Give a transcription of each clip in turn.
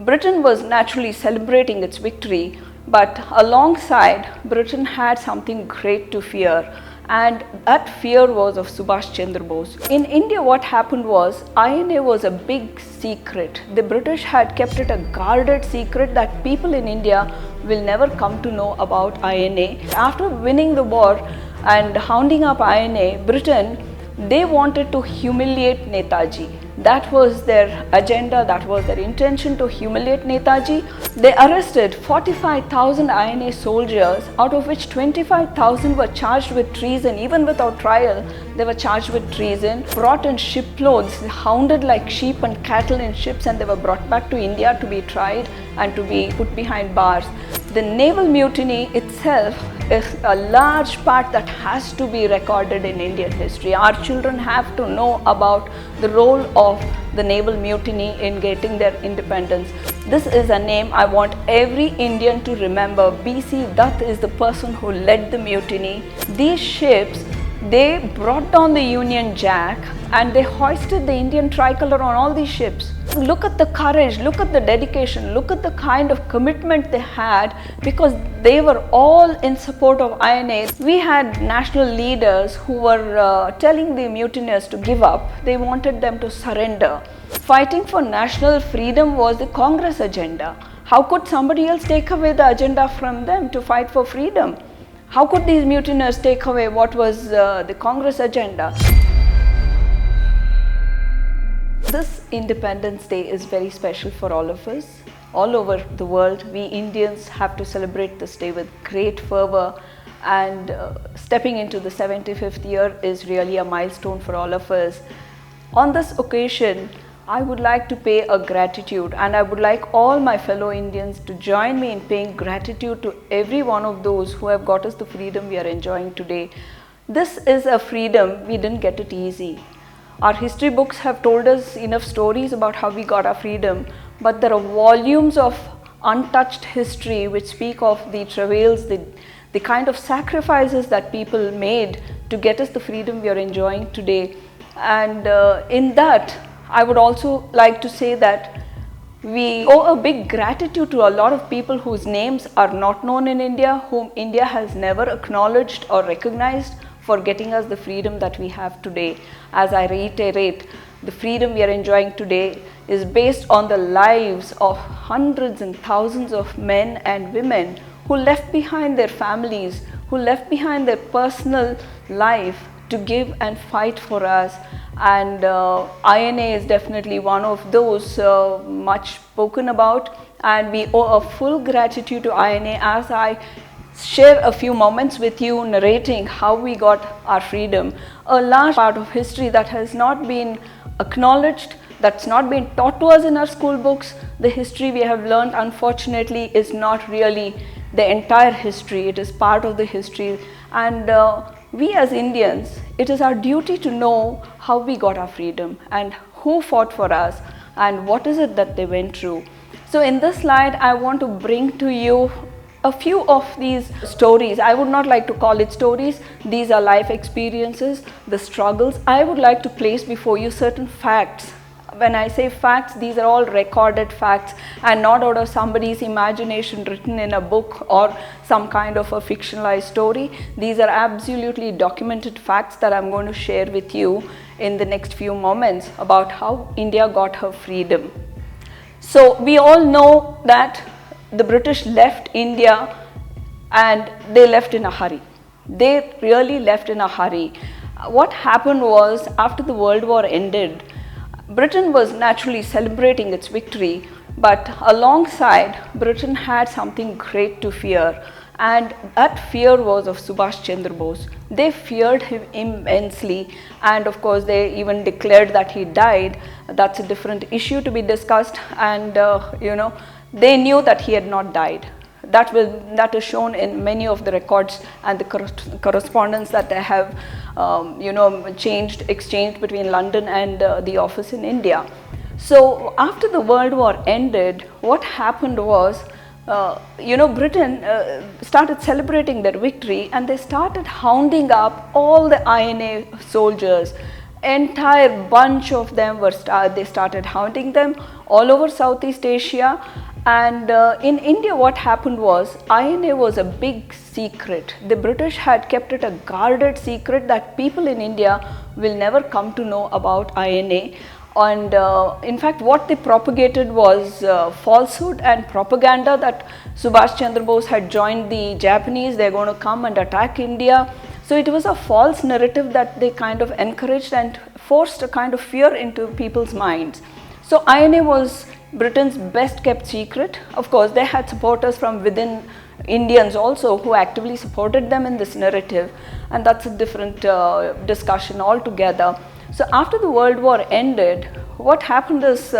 Britain was naturally celebrating its victory, but alongside, Britain had something great to fear, and that fear was of Subhash Chandra Bose. In India, what happened was INA was a big secret. The British had kept it a guarded secret that people in India will never come to know about INA. After winning the war and hounding up INA, Britain, they wanted to humiliate Netaji. That was their agenda, that was their intention, to humiliate Netaji. They arrested 45,000 INA soldiers, out of which 25,000 were charged with treason. Even without trial, they were charged with treason. Brought in shiploads, hounded like sheep and cattle in ships, and they were brought back to India to be tried and to be put behind bars. The naval mutiny itself is a large part that has to be recorded in Indian history. Our children have to know about the role of the naval mutiny in getting their independence. This is a name I want every Indian to remember. B.C. Dutt is the person who led the mutiny. These ships, they brought down the Union Jack and they hoisted the Indian tricolor on all these ships. Look at the courage, look at the dedication, look at the kind of commitment they had, because they were all in support of INA. We had national leaders who were telling the mutineers to give up. They wanted them to surrender. Fighting for national freedom was the Congress agenda. How could somebody else take away the agenda from them to fight for freedom? How could these mutineers take away what was the Congress agenda? This Independence Day is very special for all of us. All over the world, we Indians have to celebrate this day with great fervor, and stepping into the 75th year is really a milestone for all of us. On this occasion, I would like to pay a gratitude, and I would like all my fellow Indians to join me in paying gratitude to every one of those who have got us the freedom we are enjoying today. This is a freedom, we didn't get it easy. Our history books have told us enough stories about how we got our freedom, but there are volumes of untouched history which speak of the travails, the kind of sacrifices that people made to get us the freedom we are enjoying today. And in that, I would also like to say that we owe a big gratitude to a lot of people whose names are not known in India, whom India has never acknowledged or recognized, for getting us the freedom that we have today. As I reiterate, the freedom we are enjoying today is based on the lives of hundreds and thousands of men and women who left behind their families, who left behind their personal life to give and fight for us. And INA is definitely one of those much spoken about, and we owe a full gratitude to INA. As I share a few moments with you narrating how we got our freedom, a large part of history that has not been acknowledged, that's not been taught to us in our school books. The history we have learned, unfortunately, is not really the entire history. It is part of the history, and we as Indians, it is our duty to know how we got our freedom and who fought for us and what is it that they went through. So in this slide, I want to bring to you a few of these stories. I would not like to call it stories. These are life experiences, the struggles. I would like to place before you certain facts. When I say facts, these are all recorded facts and not out of somebody's imagination written in a book or some kind of a fictionalized story. These are absolutely documented facts that I'm going to share with you in the next few moments about how India got her freedom. So we all know that the British left India and they left in a hurry. They really left in a hurry. What happened was, after the World War ended, Britain was naturally celebrating its victory, but alongside, Britain had something great to fear, and that fear was of Subhash Chandra Bose. They feared him immensely, and of course they even declared that he died. That's a different issue to be discussed, and they knew that he had not died. That is shown in many of the records and the correspondence that they have exchanged between London and the office in India. So after the World War ended, what happened was, Britain started celebrating their victory, and they started hounding up all the INA soldiers. entire bunch of them were they started hunting them all over Southeast Asia. And in India, what happened was INA was a big secret. The British had kept it a guarded secret that people in India will never come to know about INA. And in fact, what they propagated was falsehood and propaganda that Subhash Chandra Bose had joined the Japanese, they're going to come and attack India. So it was a false narrative that they kind of encouraged and forced a kind of fear into people's minds. So INA was Britain's best kept secret. Of course, they had supporters from within Indians also who actively supported them in this narrative, and that's a different discussion altogether. So after the World War ended, what happened is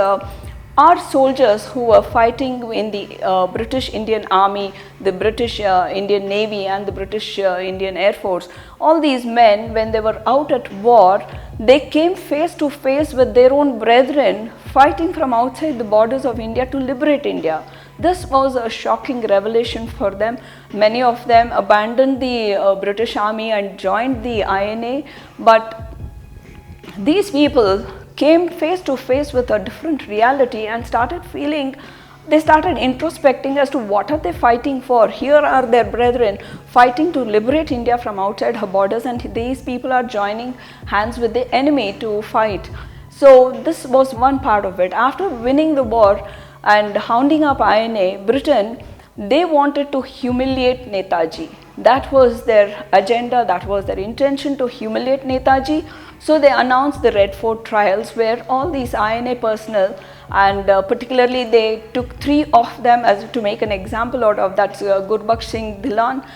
our soldiers who were fighting in the British Indian Army, the British Indian Navy and the British Indian Air Force, all these men, when they were out at war, they came face to face with their own brethren fighting from outside the borders of India to liberate India. This was a shocking revelation for them. Many of them abandoned the British Army and joined the INA, but these people came face to face with a different reality and started feeling, they started introspecting as to what are they fighting for. Here are their brethren fighting to liberate India from outside her borders, and these people are joining hands with the enemy to fight. So this was one part of it. After winning the war and hounding up INA, Britain, they wanted to humiliate Netaji. That was their agenda, that was their intention, to humiliate Netaji. So they announced the Red Fort trials, where all these INA personnel, and particularly they took 3 of them as to make an example out of, that's Gurbaksh Singh Dhillon,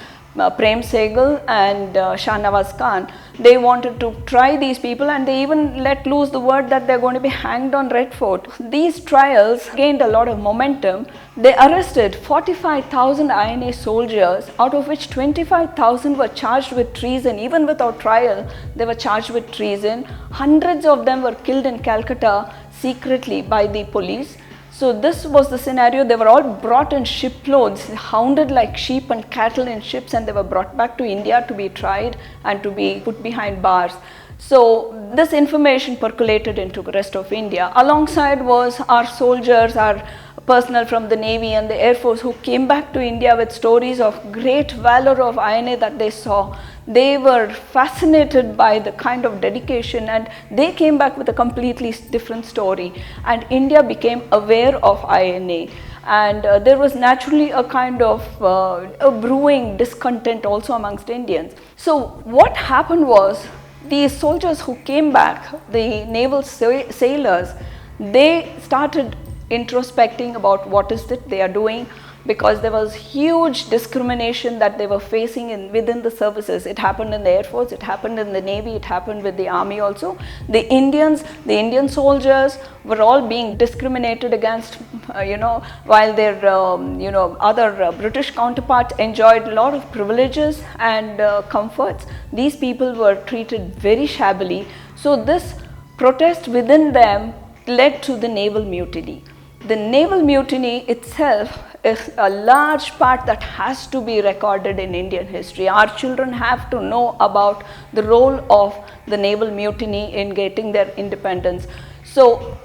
Prem Sehgal and Shahnawaz Khan. They wanted to try these people, and they even let loose the word that they're going to be hanged on Red Fort. These trials gained a lot of momentum. They arrested 45,000 INA soldiers, out of which 25,000 were charged with treason. Even without trial, they were charged with treason. Hundreds of them were killed in Calcutta secretly by the police. So this was the scenario. They were all brought in shiploads, hounded like sheep and cattle in ships, and they were brought back to India to be tried and to be put behind bars. So this information percolated into the rest of India. Alongside was our soldiers, our personnel from the Navy and the Air Force, who came back to India with stories of great valor of INA that they saw. They were fascinated by the kind of dedication, and they came back with a completely different story. And India became aware of INA. And there was naturally a kind of a brewing discontent also amongst Indians. So what happened was, these soldiers who came back, the naval sailors, they started introspecting about what is it they are doing, because there was huge discrimination that they were facing within the services. It happened in the Air Force, it happened in the Navy, it happened with the Army also. The Indian soldiers were all being discriminated against, while their other British counterparts enjoyed a lot of privileges and comforts. These people were treated very shabbily. So this protest within them led to the naval mutiny. The naval mutiny itself is a large part that has to be recorded in Indian history. Our children have to know about the role of the naval mutiny in getting their independence. So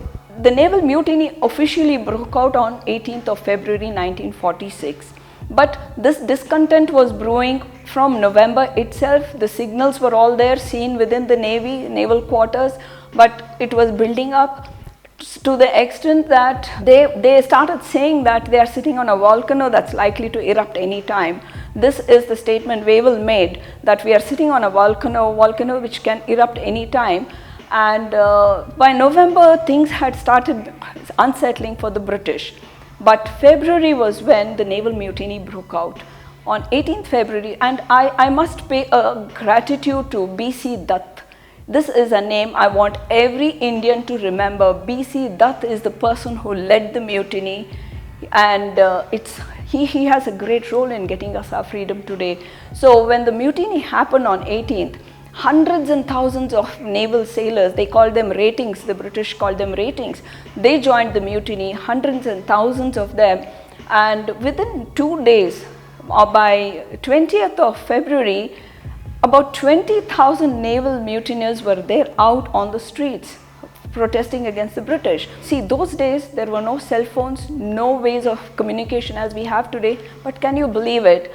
the naval mutiny officially broke out on 18th of February 1946. But this discontent was brewing from November itself. The signals were all there, seen within the Navy, naval quarters, but it was building up to the extent that they started saying that they are sitting on a volcano that's likely to erupt any time. This is the statement Wavell made, that we are sitting on a volcano which can erupt any time. And by November, things had started unsettling for the British. But February was when the naval mutiny broke out. On 18th February, and I must pay a gratitude to B.C. Dutt. This is a name I want every Indian to remember. B.C. Dutt is the person who led the mutiny, and he has a great role in getting us our freedom today. So when the mutiny happened on 18th, hundreds and thousands of naval sailors, they called them ratings, the British called them ratings, they joined the mutiny, hundreds and thousands of them, and within 2 days, by 20th of February, About 20,000 naval mutineers were there out on the streets protesting against the British. See, those days there were no cell phones, no ways of communication as we have today, but can you believe it?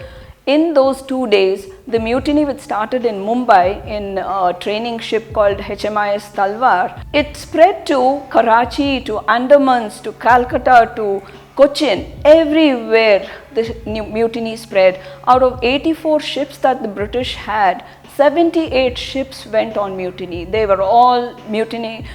In those 2 days, the mutiny which started in Mumbai in a training ship called HMIS Talwar, it spread to Karachi, to Andamans, to Calcutta, to Cochin, everywhere the mutiny spread. Out of 84 ships that the British had, 78 ships went on mutiny. They were all mutiny,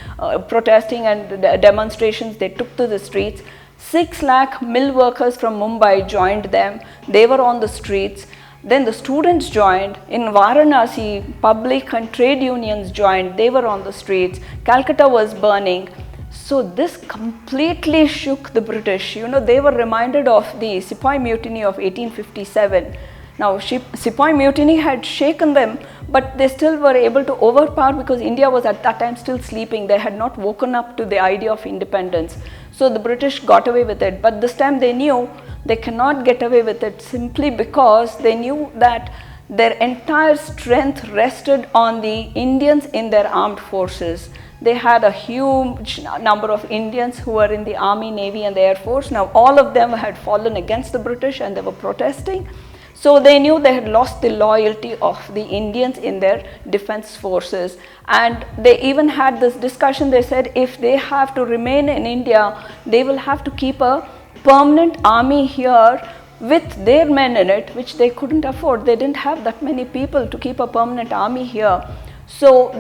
protesting and demonstrations. They took to the streets. 6 lakh mill workers from Mumbai joined them. They were on the streets. Then the students joined. In Varanasi, public and trade unions joined. They were on the streets. Calcutta was burning. So this completely shook the British. You know, they were reminded of the Sepoy Mutiny of 1857. Now, Sepoy Mutiny had shaken them, but they still were able to overpower because India was at that time still sleeping. They had not woken up to the idea of independence. So the British got away with it. But this time they knew they cannot get away with it simply because they knew that their entire strength rested on the Indians in their armed forces. They had a huge number of Indians who were in the Army, Navy and the Air Force. Now all of them had fallen against the British and they were protesting. So they knew they had lost the loyalty of the Indians in their defense forces. And they even had this discussion. They said if they have to remain in India, they will have to keep a permanent army here with their men in it, which they couldn't afford. They didn't have that many people to keep a permanent army here. So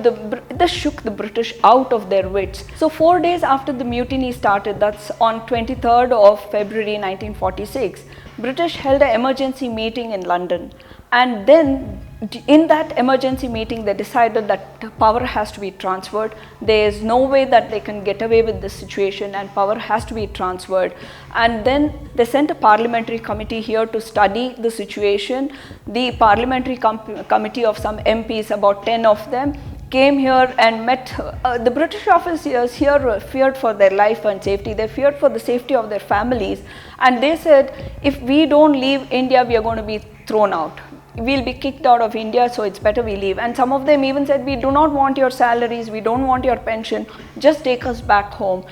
this shook the British out of their wits. So 4 days after the mutiny started, that's on 23rd of February 1946, British held an emergency meeting in London. And then in that emergency meeting, they decided that power has to be transferred. There is no way that they can get away with this situation and power has to be transferred. And then they sent a parliamentary committee here to study the situation. The parliamentary committee of some MPs, about 10 of them, came here and met. The British officers here feared for their life and safety. They feared for the safety of their families. And they said, if we don't leave India, we are going to be thrown out. We'll be kicked out of India, so it's better we leave. And some of them even said, we do not want your salaries, we don't want your pension, just take us back home.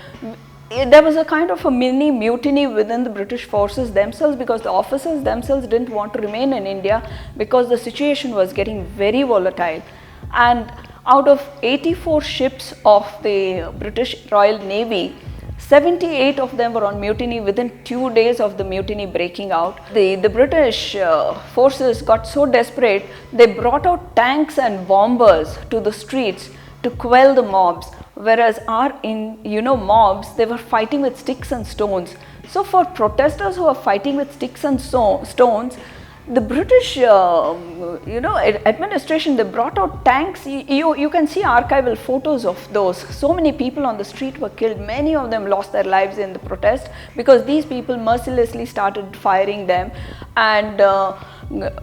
There was a kind of a mini mutiny within the British forces themselves because the officers themselves didn't want to remain in India because the situation was getting very volatile. And out of 84 ships of the British Royal Navy, 78 of them were on mutiny within 2 days of the mutiny breaking out. The British forces got so desperate, they brought out tanks and bombers to the streets to quell the mobs. Whereas our mobs, they were fighting with sticks and stones. So for protesters who are fighting with sticks and stones, the British, administration, they brought out tanks. You can see archival photos of those. So many people on the street were killed. Many of them lost their lives in the protest because these people mercilessly started firing them. And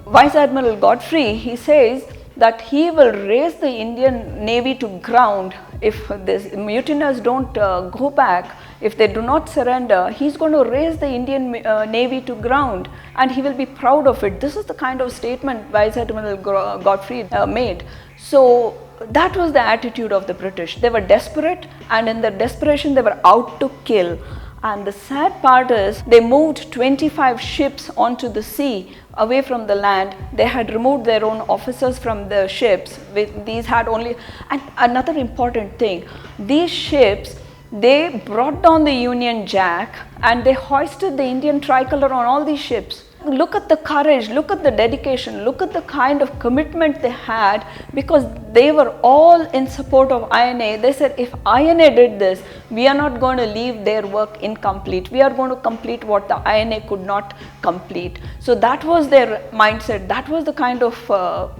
Vice Admiral Godfrey, he says that he will raise the Indian Navy to ground if these mutineers don't go back. If they do not surrender, he's going to raise the Indian Navy to ground and he will be proud of it. This is the kind of statement Vice Admiral Godfrey made. So that was the attitude of the British. They were desperate, and in their desperation they were out to kill. And the sad part is they moved 25 ships onto the sea away from the land. They had removed their own officers from the ships. These had only, and another important thing, these ships, they brought down the Union Jack and they hoisted the Indian tricolor on all these ships. Look at the courage, look at the dedication, look at the kind of commitment they had, because they were all in support of INA. They said, if INA did this, we are not going to leave their work incomplete. We are going to complete what the INA could not complete. So that was their mindset. That was the kind of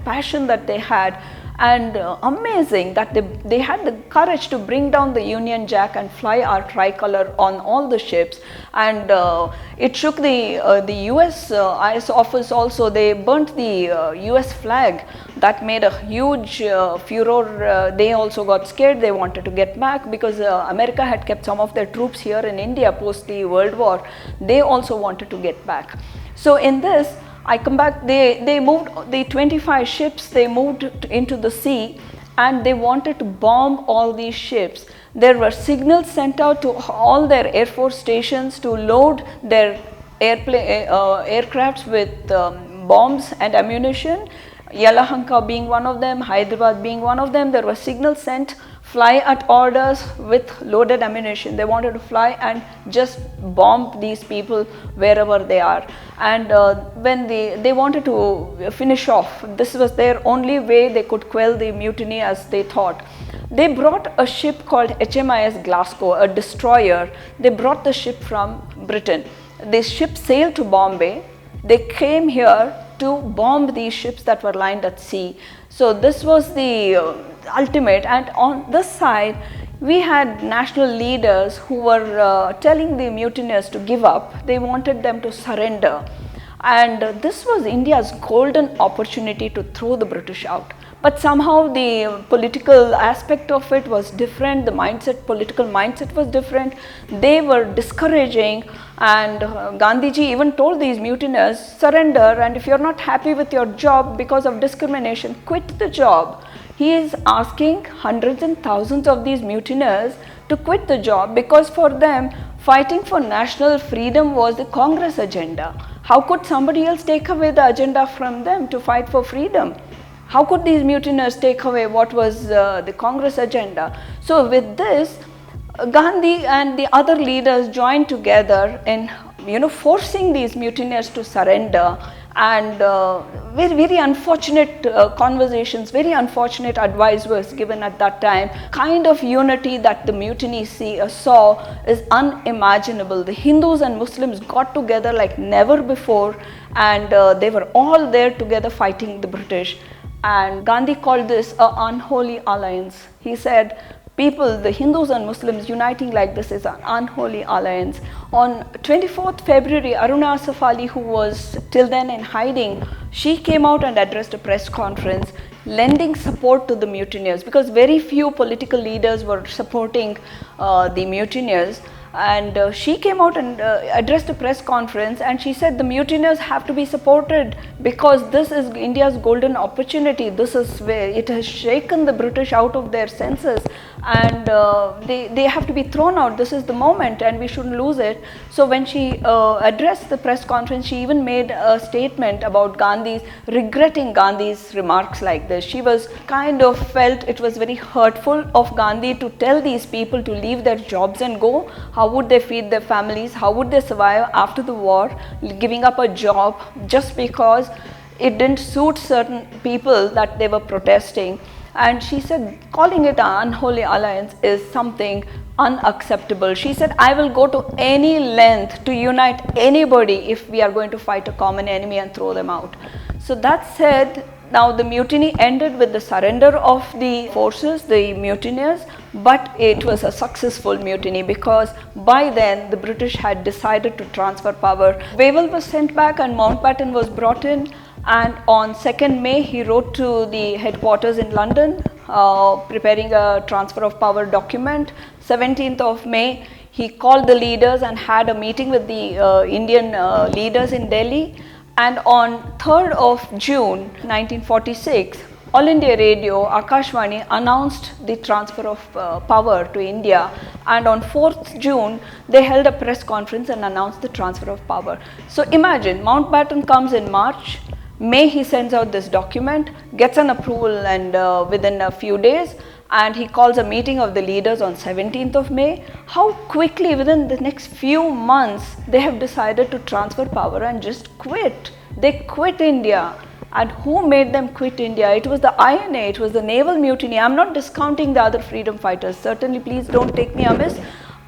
passion that they had. And amazing that they had the courage to bring down the Union Jack and fly our tricolor on all the ships. And it shook the US IS office also. They burnt the US flag. That made a huge furor. They also got scared. They wanted to get back because America had kept some of their troops here in India post the World War. They also wanted to get back. So in this, I come back, they moved the 25 ships, they moved into the sea and they wanted to bomb all these ships. There were signals sent out to all their air force stations to load their aircrafts with bombs and ammunition. Yelahanka being one of them, Hyderabad being one of them, there were signals sent, fly at orders with loaded ammunition. They wanted to fly and just bomb these people wherever they are. And when they wanted to finish off, this was their only way they could quell the mutiny as they thought. They brought a ship called HMIS Glasgow, a destroyer. They brought the ship from Britain. This ship sailed to Bombay. They came here to bomb these ships that were lined at sea. So this was the ultimate. And on this side, we had national leaders who were telling the mutineers to give up. They wanted them to surrender. And this was India's golden opportunity to throw the British out. But somehow the political aspect of it was different, the political mindset was different. They were discouraging, and Gandhiji even told these mutineers, surrender, and if you're not happy with your job because of discrimination, quit the job. He is asking hundreds and thousands of these mutineers to quit the job because for them, fighting for national freedom was the Congress agenda. How could somebody else take away the agenda from them to fight for freedom? How could these mutineers take away what was the Congress agenda? So with this, Gandhi and the other leaders joined together in forcing these mutineers to surrender, and very unfortunate conversations, very unfortunate advice was given at that time. Kind of unity that the mutiny saw is unimaginable. The Hindus and Muslims got together like never before, and they were all there together fighting the British. And Gandhi called this an unholy alliance. He said, people, the Hindus and Muslims uniting like this is an unholy alliance. On 24th February, Aruna Asaf Ali, who was till then in hiding, she came out and addressed a press conference lending support to the mutineers, because very few political leaders were supporting the mutineers. And she came out and addressed a press conference, and she said the mutineers have to be supported because this is India's golden opportunity. This is where it has shaken the British out of their senses, and they have to be thrown out. This is the moment and we shouldn't lose it. So when she addressed the press conference, she even made a statement about regretting Gandhi's remarks like this. She was kind of felt it was very hurtful of Gandhi to tell these people to leave their jobs and go. How would they feed their families? How would they survive after the war, giving up a job just because it didn't suit certain people that they were protesting? And she said, calling it an unholy alliance is something unacceptable. She said, I will go to any length to unite anybody if we are going to fight a common enemy and throw them out. So that said, now the mutiny ended with the surrender of the forces, the mutineers, but it was a successful mutiny because by then the British had decided to transfer power. Wavell was sent back and Mountbatten was brought in, and on 2nd May he wrote to the headquarters in London preparing a transfer of power document. 17th of May he called the leaders and had a meeting with the Indian leaders in Delhi. And on 3rd of June 1946, All India Radio, Akashvani, announced the transfer of power to India, and on 4th June they held a press conference and announced the transfer of power. So imagine, Mountbatten comes in March, May he sends out this document, gets an approval, and within a few days, and he calls a meeting of the leaders on 17th of May. How quickly within the next few months they have decided to transfer power and just quit. They quit India. And who made them quit India? It was the INA, it was the naval mutiny. I'm not discounting the other freedom fighters. Certainly, please don't take me amiss.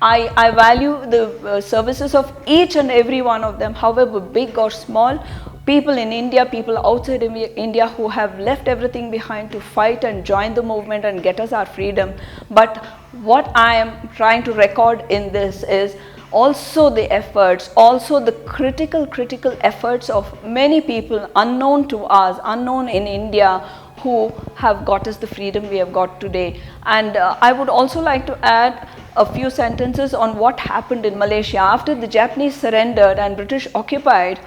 I value the services of each and every one of them, however big or small. People in India, people outside India who have left everything behind to fight and join the movement and get us our freedom. But what I am trying to record in this is also the efforts, also the critical efforts of many people unknown to us, unknown in India, who have got us the freedom we have got today. And I would also like to add a few sentences on what happened in Malaysia. After the Japanese surrendered and British occupied,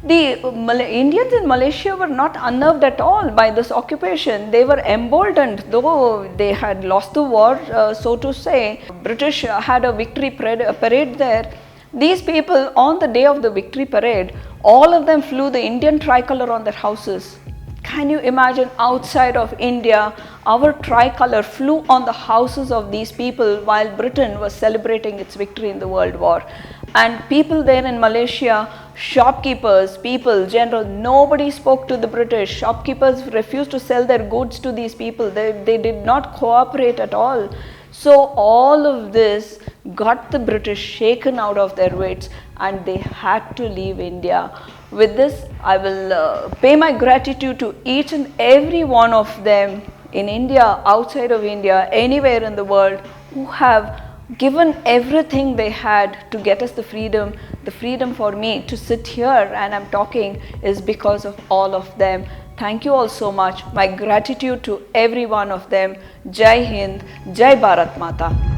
The Indians in Malaysia were not unnerved at all by this occupation. They were emboldened, though they had lost the war, so to say. British had a victory parade there. These people, on the day of the victory parade, all of them flew the Indian tricolor on their houses. Can you imagine, outside of India, our tricolor flew on the houses of these people while Britain was celebrating its victory in the World War. And people there in Malaysia, shopkeepers, people, general, nobody spoke to the British. Shopkeepers refused to sell their goods to these people. They did not cooperate at all. So all of this got the British shaken out of their wits, and they had to leave India. With this, I will pay my gratitude to each and every one of them in India, outside of India, anywhere in the world, who have given everything they had to get us the freedom. The freedom for me to sit here and I'm talking is because of all of them. Thank you all so much. My gratitude to every one of them. Jai Hind, Jai Bharat Mata.